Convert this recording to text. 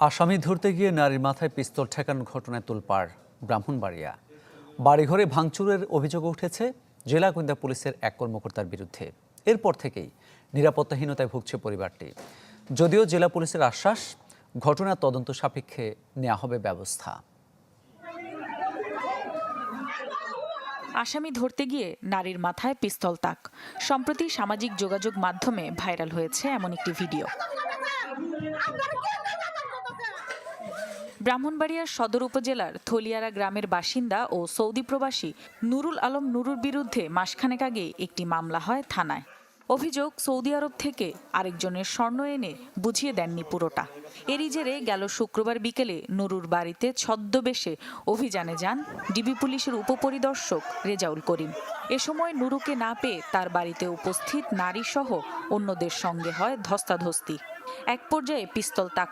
আসামি ধরতে গিয়ে নারীর মাথায় পিস্তল ঠেকানোর ঘটনায় তোলপাড় ব্রাহ্মণবাড়িয়া। বাড়িঘরে ভাঙচুরের অভিযোগ উঠেছে জেলা গোয়েন্দা পুলিশের এক কর্মকর্তার বিরুদ্ধে। এরপর থেকেই নিরাপত্তাহীনতায় ভুগছে পরিবারটি। যদিও জেলা পুলিশের আশ্বাস, ঘটনার তদন্ত সাপেক্ষে নেওয়া হবে ব্যবস্থা। আসামি ধরতে গিয়ে নারীর মাথায় পিস্তল তাক। সম্প্রতি সামাজিক যোগাযোগ মাধ্যমে ভাইরাল হয়েছে এমন একটি ভিডিও। ব্রাহ্মণবাড়িয়ার সদর উপজেলার থলিয়ারা গ্রামের বাসিন্দা ও সৌদি প্রবাসী নুরুল আলম নুরুর বিরুদ্ধে মাসখানেক আগে একটি মামলা হয় থানায়। অভিযোগ, সৌদি আরব থেকে আরেকজনের স্বর্ণ এনে বুঝিয়ে দেননি পুরোটা। এরই জেরে গেল শুক্রবার বিকেলে নুরুর বাড়িতে ছদ্মবেশে অভিযানে যান ডিবি পুলিশের উপপরিদর্শক রেজাউল করিম। এ সময় নুরুকে না পেয়ে তার বাড়িতে উপস্থিত নারীসহ অন্যদের সঙ্গে হয় ধস্তাধস্তি। এক পর্যায়ে পিস্তল তাক